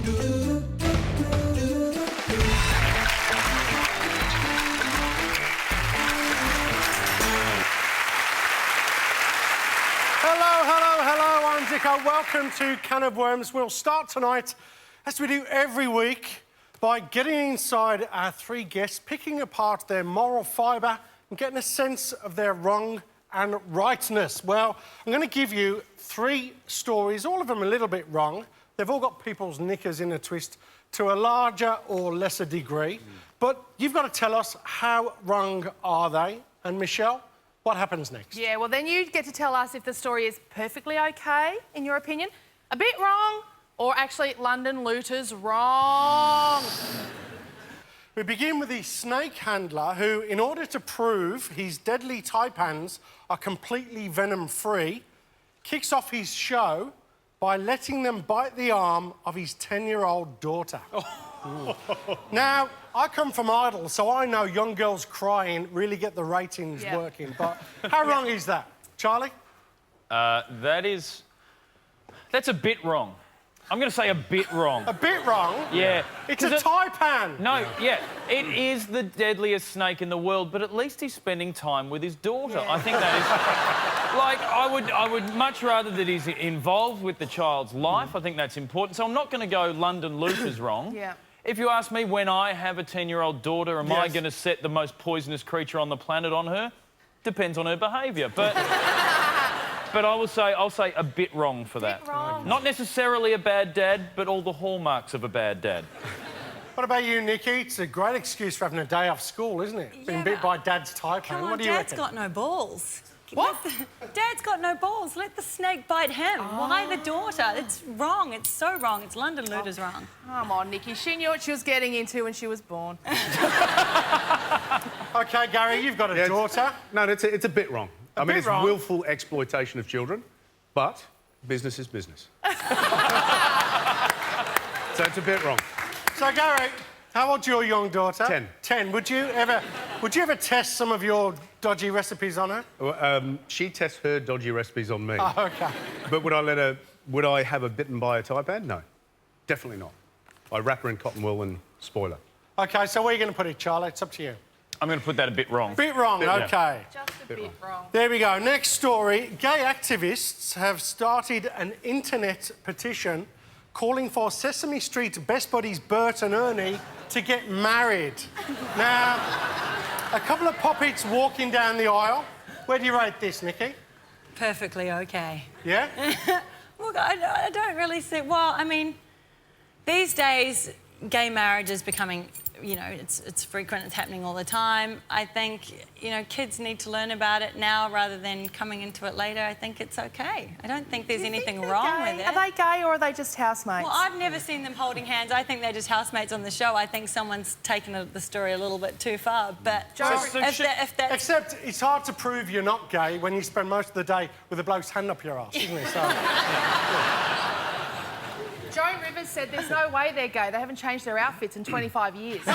Welcome to Can of Worms. We'll start tonight, as we do every week, by getting inside our three guests, picking apart their moral fibre and getting a sense of their wrong and rightness. Well, I'm going to give you three stories, all of them a little bit wrong. They've all got people's knickers in a twist to a larger or lesser degree. But you've got to tell us how wrong are they. And Michelle, what happens next? Yeah, well, then you get to tell us if the story is perfectly OK, in your opinion, a bit wrong, or actually London looters wrong. We begin with the snake handler who, in order to prove his deadly taipans are completely venom-free, kicks off his show by letting them bite the arm of his 10-year-old daughter. Now, I come from Idol, so I know young girls crying really get the ratings working, but how wrong is that? Charlie? That's a bit wrong. I'm going to say a bit wrong. A bit wrong? Yeah. It's a taipan. No, yeah. It is the deadliest snake in the world, but at least he's spending time with his daughter. Yeah. I think that is... Like, I would much rather that he's involved with the child's life. I think that's important. So I'm not going to go London looters wrong. Yeah. If you ask me, when I have a 10-year-old daughter, am I going to set the most poisonous creature on the planet on her? Depends on her behaviour, but... But I'll say a bit wrong for that. Wrong. Not necessarily a bad dad, but all the hallmarks of a bad dad. What about you, Nikki? It's a great excuse for having a day off school, isn't it? Yeah, Being bit by Dad's taipan. Come on, what do you Dad's reckon? got no balls. What? Dad's got no balls. Let the snake bite him. Why the daughter? It's wrong. It's so wrong. It's London looters wrong. Come on, Nikki. She knew what she was getting into when she was born. OK, Gary, you've got a daughter. No, it's a bit wrong. I mean, it's wrong. willful exploitation of children, but business is business. So it's a bit wrong. So, Gary, how old's your young daughter? 10. 10. Would you ever test some of your dodgy recipes on her? Well, she tests her dodgy recipes on me. Oh, OK. But would I have her bitten by a taipan? No, definitely not. I wrap her in cotton wool and spoil her. OK, so where are you going to put it, Charlie? It's up to you. I'm going to put that a bit wrong. Bit wrong, OK. Just a bit wrong. There we go. Next story. Gay activists have started an internet petition calling for Sesame Street's best buddies Bert and Ernie to get married. Now, a couple of poppets walking down the aisle. Where do you rate this, Nikki? Perfectly okay. Yeah? Look, I don't really see... Well, I mean, these days, gay marriage is becoming... You know, it's frequent, it's happening all the time. I think, you know, kids need to learn about it now rather than coming into it later. I think it's okay. I don't think there's anything wrong with it. Are they gay or are they just housemates? Well, I've never seen them holding hands. I think they're just housemates on the show. I think someone's taken the story a little bit too far. But if that's... Except it's hard to prove you're not gay when you spend most of the day with a bloke's hand up your arse, isn't it? So... Joan Rivers said there's no way they're gay. They haven't changed their outfits in 25 years. So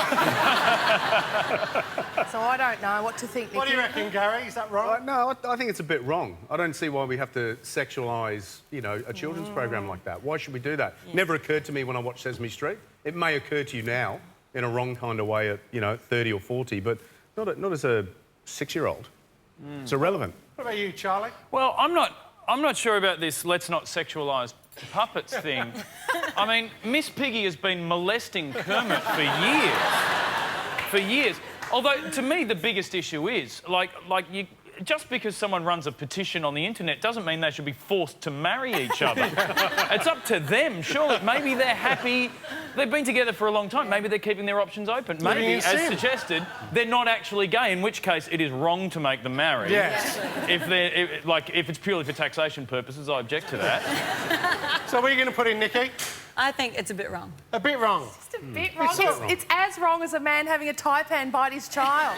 I don't know what to think, Nikki. What do you reckon, Gary? Is that right? No, I think it's a bit wrong. I don't see why we have to sexualise, you know, a children's program like that. Why should we do that? Yeah. Never occurred to me when I watched Sesame Street. It may occur to you now in a wrong kind of way at, you know, 30 or 40, but not as a 6-year-old. It's irrelevant. What about you, Charlie? Well, I'm not sure about this let's not sexualise puppets thing. I mean, Miss Piggy has been molesting Kermit for years. For years. Although, to me, the biggest issue is, just because someone runs a petition on the internet doesn't mean they should be forced to marry each other. It's up to them, surely. Maybe they're happy. They've been together for a long time. Maybe they're keeping their options open. Maybe, as suggested, they're not actually gay, in which case it is wrong to make them marry. Yes. If it's purely for taxation purposes, I object to that. So what are you going to put in, Nikki? I think it's a bit wrong. A bit wrong. Just a bit wrong. It's as wrong as a man having a taipan bite his child.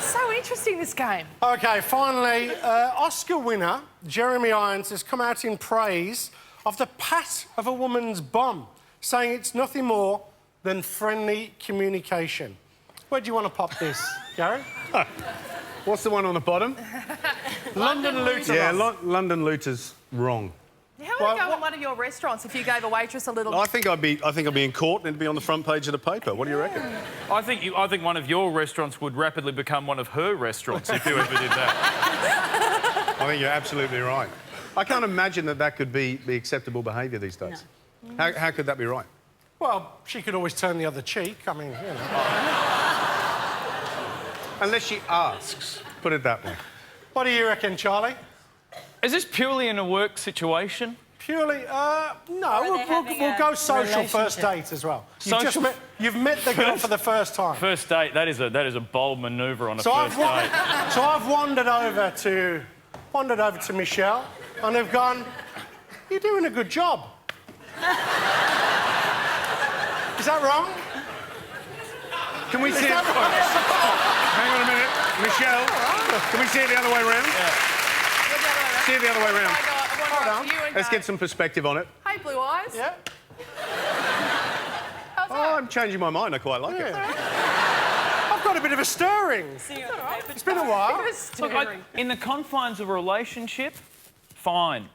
So interesting, this game. OK, finally, Oscar winner Jermemy Irons has come out in praise of the pat of a woman's bum, saying it's nothing more than friendly communication. Where do you want to pop this, Gary? What's the one on the bottom? London Looters. Yeah, London Looters, wrong. How would it go in one of your restaurants if you gave a waitress a little... I think I'd be in court and it'd be on the front page of the paper. What do you reckon? I think one of your restaurants would rapidly become one of her restaurants if you ever did that. I think you're absolutely right. I can't imagine that could be acceptable behaviour these days. No. How could that be right? Well, she could always turn the other cheek. I mean, you know. Unless she asks. Put it that way. What do you reckon, Charlie? Is this purely in a work situation? Purely, no. We'll go social first date as well. You've met the girl for the first time. First date. That is a bold manoeuvre on a first date. So I've wandered over to Michelle, and they've gone, "You're doing a good job." Is that wrong? Can we see it? Hang on a minute. Michelle, can we see it the other way around? Yeah. See it the other way around. Hold on. Let's get some perspective on it. Hey, Blue Eyes. Yeah. How's that? Oh, I'm changing my mind. I quite like it. I've got a bit of a stirring. It's been a while. Look, in the confines of a relationship, fine.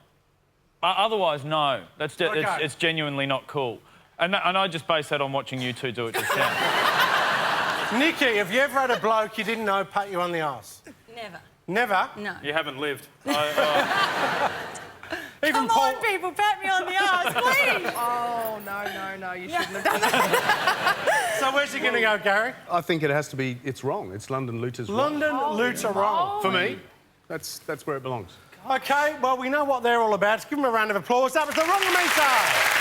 Otherwise, no. It's genuinely not cool. And I just base that on watching you two do it just now. Nikki, have you ever had a bloke you didn't know pat you on the arse? Never. Never? No. You haven't lived. Even Come on, people, pat me on the arse, please. Oh, no, you shouldn't have done that. So where's he going to go, Gary? I think it has to be. It's wrong. It's London Luter's wrong. London Luter wrong. For me, that's where it belongs. OK, well, we know what they're all about. Give them a round of applause. That was the Wrong Meter.